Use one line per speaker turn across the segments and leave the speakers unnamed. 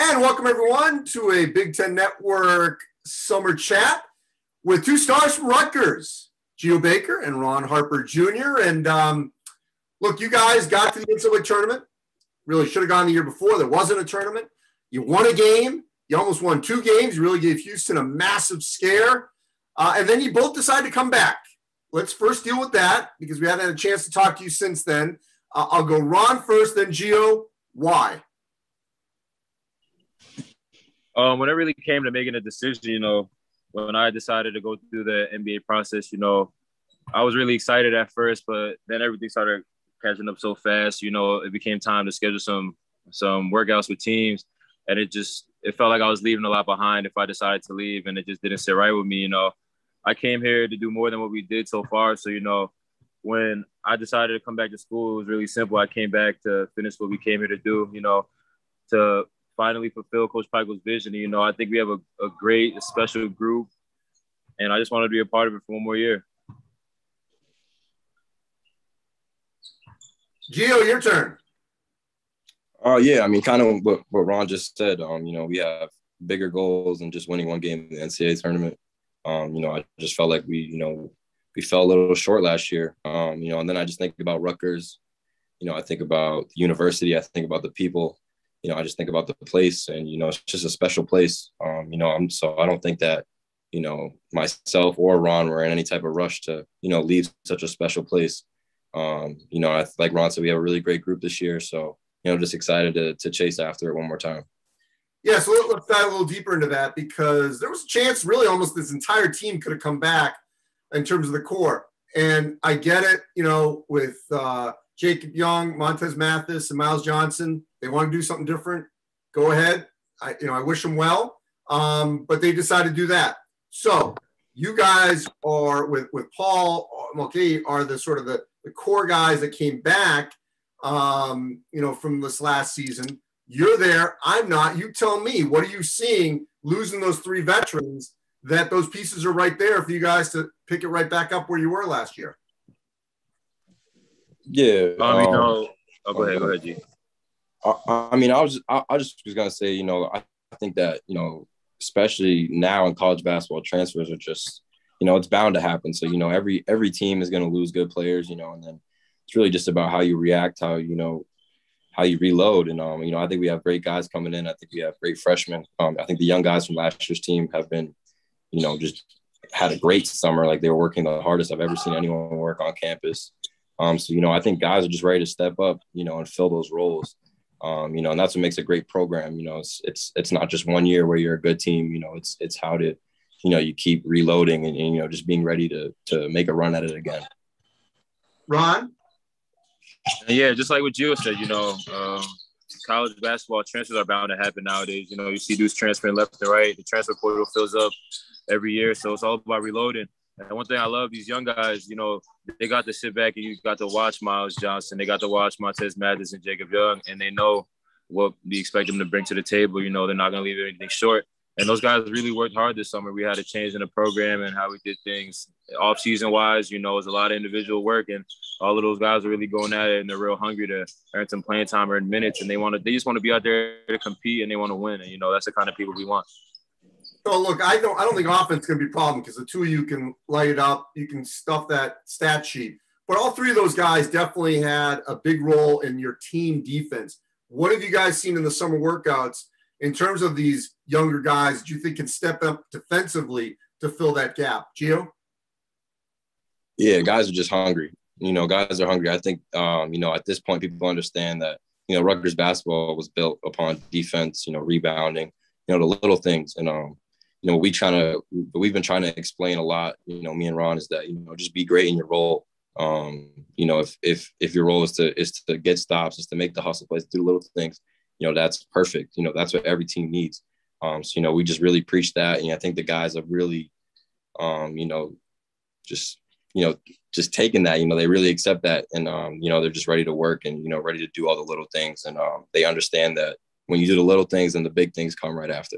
And welcome everyone to a Big Ten Network summer chat with two stars from Rutgers, Geo Baker and Harper Jr. And look, you guys got to the NCAA tournament. Really should have gone the year before. There wasn't a tournament. You won a game. You almost won two games. You really gave Houston a massive scare. And then you both decided to come back. Let's first deal with that because we haven't had a chance to talk to you since then. I'll go Ron first, then Geo. Why?
When it really came to making a decision, when I decided to go through the NBA process, I was really excited at first, but then everything started catching up so fast. It became time to schedule some workouts with teams, and it felt like I was leaving a lot behind if I decided to leave, and it just didn't sit right with me. I came here to do more than what we did so far. So, when I decided to come back to school, it was really simple. I came back to finish what we came here to do, to finally fulfill Coach Pikiell's vision. I think we have a great, special group, and I just wanted to be a part of it for one more year.
Geo, your turn.
Yeah, kind of what Ron just said. We have bigger goals than just winning one game in the NCAA tournament. I just felt like we fell a little short last year. And then I just think about Rutgers. I think about the university. I think about the people. I just think about the place, and, it's just a special place. So I don't think that, myself or Ron were in any type of rush to, leave such a special place. Like Ron said, we have a really great group this year. So, just excited to chase after it one more time.
Yeah, so let's dive a little deeper into that because there was a chance really almost this entire team could have come back in terms of the core. And I get it, with Jacob Young, Montez Mathis, and Miles Johnson. They want to do something different. Go ahead. I wish them well. But they decided to do that. So you guys are with Paul, okay, are the sort of the core guys that came back, from this last season. You're there. I'm not. You tell me, what are you seeing losing those three veterans that those pieces are right there for you guys to pick it right back up where you were last year?
Yeah.
Go ahead, G.
I just was gonna say, I think that, especially now in college basketball, transfers are just, it's bound to happen. So, every team is gonna lose good players, and then it's really just about how you react, how you reload. And I think we have great guys coming in. I think we have great freshmen. I think the young guys from last year's team have been, just had a great summer. Like, they were working the hardest I've ever seen anyone work on campus. So, I think guys are just ready to step up, and fill those roles. And that's what makes a great program. It's not just 1 year where you're a good team. It's how to, you keep reloading and just being ready to make a run at it again.
Ron?
Yeah, just like what Gio said, college basketball transfers are bound to happen nowadays. You see dudes transferring left and right. The transfer portal fills up every year. So it's all about reloading. And one thing I love, these young guys, they got to sit back and you got to watch Miles Johnson. They got to watch Montez Mathis and Jacob Young, and they know what we expect them to bring to the table. They're not going to leave anything short. And those guys really worked hard this summer. We had a change in the program and how we did things off-season wise. It was a lot of individual work, and all of those guys are really going at it, and they're real hungry to earn some playing time or in minutes. And they just want to be out there to compete, and they want to win. And, that's the kind of people we want.
So look, I don't think offense is going to be a problem because the two of you can light it up. You can stuff that stat sheet. But all three of those guys definitely had a big role in your team defense. What have you guys seen in the summer workouts in terms of these younger guys that you think can step up defensively to fill that gap? Gio?
Yeah, guys are just hungry. Guys are hungry. I think, at this point, people understand that, Rutgers basketball was built upon defense, rebounding, the little things. And, we've been trying to explain a lot, me and Ron, is that, just be great in your role. If your role is to get stops, is to make the hustle plays, do little things, that's perfect. That's what every team needs. So, we just really preach that. And I think the guys have really, just taking that, they really accept that. And, they're just ready to work and, ready to do all the little things. And they understand that when you do the little things, then the big things come right after.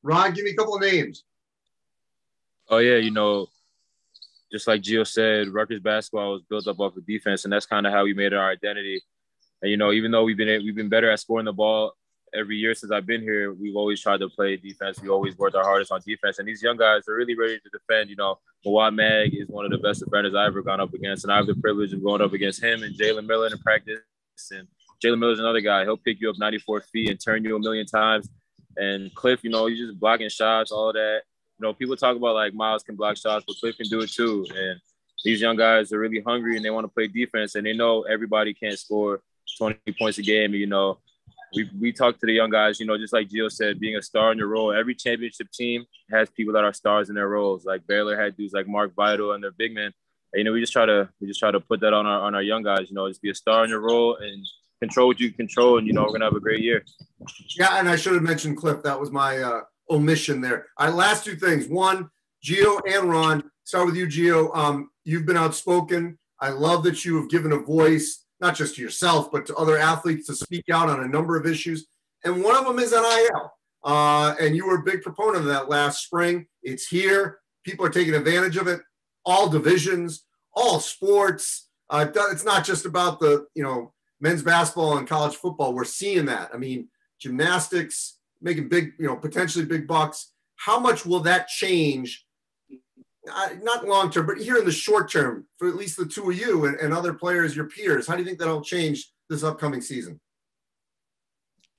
Ron, give me a couple of names.
Oh, yeah, just like Gio said, Rutgers basketball was built up off of defense, and that's kind of how we made our identity. And, even though we've been better at scoring the ball every year since I've been here, we've always tried to play defense. We always worked our hardest on defense. And these young guys are really ready to defend. You know, Mawad Mag is one of the best defenders I've ever gone up against. And I have the privilege of going up against him and Jalen Miller in practice. And Jalen Miller's another guy. He'll pick you up 94 feet and turn you a million times. And Cliff, you know, he's just blocking shots, all of that. You know, people talk about like Miles can block shots, but Cliff can do it too. And these young guys are really hungry and they want to play defense. And they know everybody can't score 20 points a game. You know, we talk to the young guys, you know, just like Gio said, being a star in your role. Every championship team has people that are stars in their roles. Like Baylor had dudes like Mark Vital and their big men. And, you know, we just try to put that on our young guys. You know, just be a star in your role and control what you control. And, you know, we're gonna have a great year.
Yeah, and I should have mentioned Cliff. That was my omission there. Last two things. One, Gio and Ron. Start with you, Gio. You've been outspoken. I love that you have given a voice, not just to yourself, but to other athletes to speak out on a number of issues. And one of them is NIL. And you were a big proponent of that last spring. It's here. People are taking advantage of it. All divisions, all sports. It's not just about the, you know, men's basketball and college football. We're seeing that. I mean, gymnastics, making big, you know, potentially big bucks. How much will that change? Not long term, but here in the short term, for at least the two of you and other players, your peers, how do you think that'll change this upcoming season?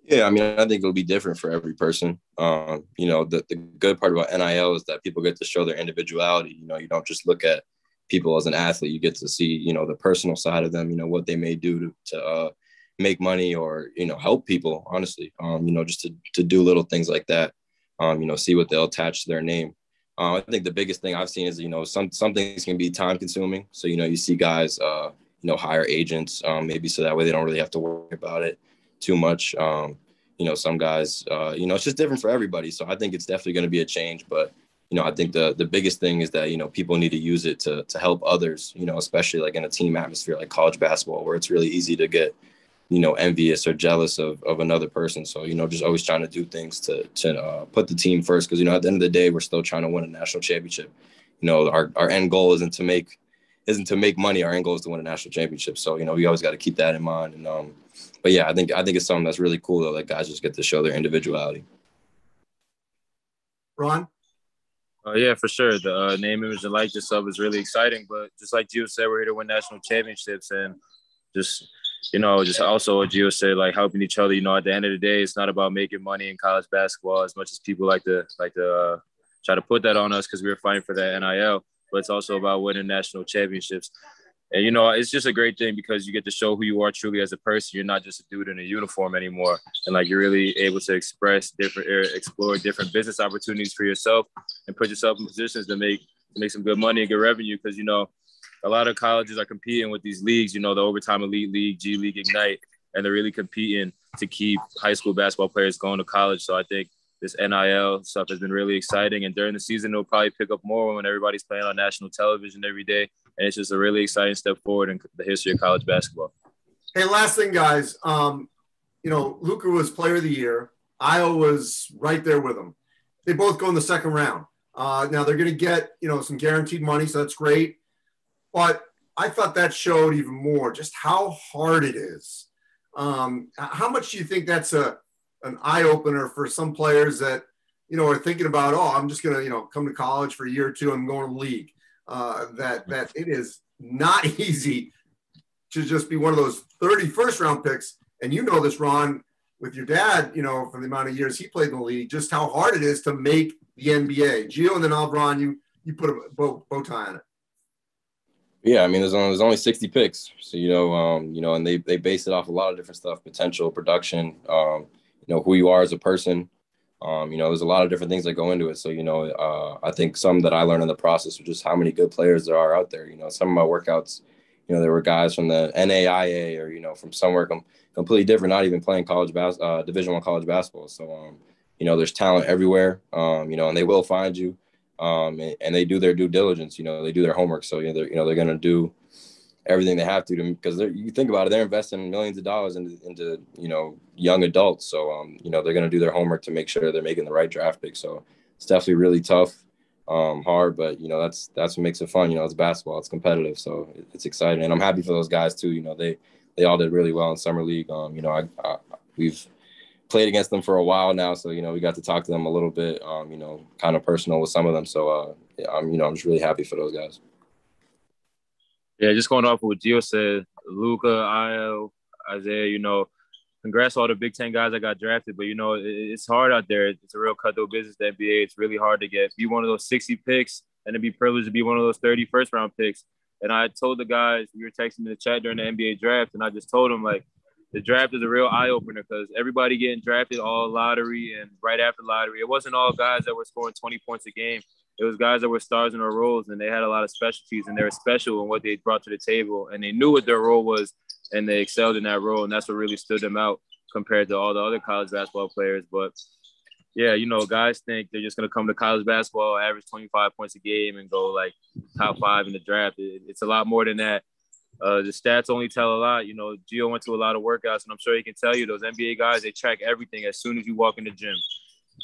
Yeah, I mean, I think it'll be different for every person. You know, the good part about NIL is that people get to show their individuality. You know, you don't just look at people as an athlete. You get to see, you know, the personal side of them, you know, what they may do to make money or, you know, help people, honestly, you know, just to do little things like that, you know, see what they'll attach to their name. I think the biggest thing I've seen is, you know, some things can be time consuming. So, you know, you see guys, you know, hire agents, maybe so that way they don't really have to worry about it too much. You know, some guys, you know, it's just different for everybody. So I think it's definitely going to be a change. But, you know, I think the biggest thing is that, you know, people need to use it to help others, you know, especially like in a team atmosphere like college basketball, where it's really easy to get, you know, envious or jealous of another person. So, you know, just always trying to do things to put the team first. Because, you know, at the end of the day, we're still trying to win a national championship. You know, our end goal isn't to make money. Our end goal is to win a national championship. So, you know, we always got to keep that in mind. And but yeah, I think it's something that's really cool though, that guys just get to show their individuality.
Ron?
Yeah, for sure. The name, image, and likeness stuff is really exciting. But just like Gio said, we're here to win national championships, and just, you know, just also what Gio said, like helping each other. You know, at the end of the day, it's not about making money in college basketball as much as people like to try to put that on us because we were fighting for that NIL. But it's also about winning national championships. And, you know, it's just a great thing because you get to show who you are truly as a person. You're not just a dude in a uniform anymore. And, like, you're really able to explore different business opportunities for yourself and put yourself in positions to make some good money and good revenue. Because, you know, a lot of colleges are competing with these leagues, you know, the Overtime Elite League, G League Ignite, and they're really competing to keep high school basketball players going to college. So I think this NIL stuff has been really exciting. And during the season, it'll probably pick up more when everybody's playing on national television every day. And it's just a really exciting step forward in the history of college basketball.
Hey, last thing, guys. You know, Luka was Player of the Year. Iowa was right there with him. They both go in the second round. Now they're going to get, you know, some guaranteed money, so that's great. But I thought that showed even more just how hard it is. How much do you think that's an eye-opener for some players that, you know, are thinking about, oh, I'm just going to, you know, come to college for a year or two, I'm going to the league. That it is not easy to just be one of those 31st round picks. And you know this, Ron, with your dad, you know, for the amount of years he played in the league, just how hard it is to make the NBA. Gio, and then Ron, you put a bow tie on it.
Yeah, I mean, there's only 60 picks. So, you know, and they base it off a lot of different stuff, potential, production, you know, who you are as a person. You know, there's a lot of different things that go into it. So, you know, I think some that I learned in the process was just how many good players there are out there. You know, some of my workouts, you know, there were guys from the NAIA or, you know, from somewhere completely different, not even playing Division I college basketball. So, you know, there's talent everywhere, you know, and they will find you. And they do their due diligence, you know, they do their homework. So, they're going to do everything they have to because you think about it, they're investing millions of dollars into you know, young adults. So, you know, they're going to do their homework to make sure they're making the right draft pick. So it's definitely really tough, hard, but, you know, that's what makes it fun. You know, it's basketball, it's competitive. So it's exciting. And I'm happy for those guys too. You know, they all did really well in summer league. You know, played against them for a while now. So, you know, we got to talk to them a little bit, you know, kind of personal with some of them. So, you know, I'm just really happy for those guys.
Yeah, just going off of what Gio said, Luka, Io, Isaiah, you know, congrats to all the Big Ten guys that got drafted. But, you know, it's hard out there. It's a real cutthroat business, the NBA. It's really hard to be one of those 60 picks and to be privileged to be one of those 30 first-round picks. And I told the guys, we were texting in the chat during the NBA draft, and I just told them, like, the draft is a real eye-opener because everybody getting drafted all lottery and right after lottery. It wasn't all guys that were scoring 20 points a game. It was guys that were stars in their roles, and they had a lot of specialties, and they were special in what they brought to the table, and they knew what their role was, and they excelled in that role, and that's what really stood them out compared to all the other college basketball players. But, yeah, you know, guys think they're just going to come to college basketball, average 25 points a game, and go, like, top 5 in the draft. It's a lot more than that. The stats only tell a lot. You know, Gio went to a lot of workouts, and I'm sure he can tell you those NBA guys, they track everything as soon as you walk in the gym.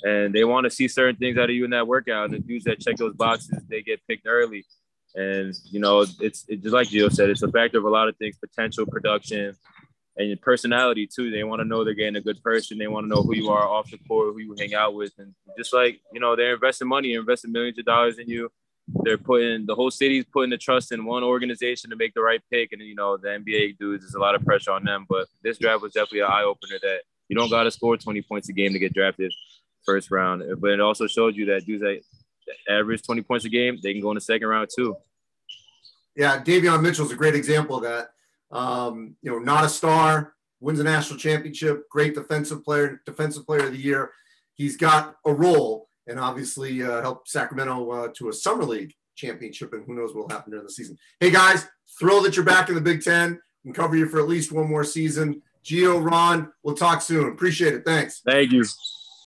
And they want to see certain things out of you in that workout. And the dudes that check those boxes, they get picked early. And, you know, it's just like Gio said, it's a factor of a lot of things, potential, production, and your personality, too. They want to know they're getting a good person. They want to know who you are off the court, who you hang out with. And just like, you know, they're investing money, investing millions of dollars in you. They're the whole city's putting the trust in one organization to make the right pick. And, you know, the NBA dudes, there's a lot of pressure on them. But this draft was definitely an eye-opener that you don't got to score 20 points a game to get drafted first round. But it also showed you that dudes that average 20 points a game, they can go in the second round too.
Yeah, Davion Mitchell's a great example of that. You know, not a star, wins a national championship, great defensive player of the year. He's got a role and obviously helped Sacramento to a summer league championship, and who knows what will happen during the season. Hey, guys, thrilled that you're back in the Big Ten. We can cover you for at least one more season. Gio, Ron, we'll talk soon. Appreciate it. Thanks.
Thank you.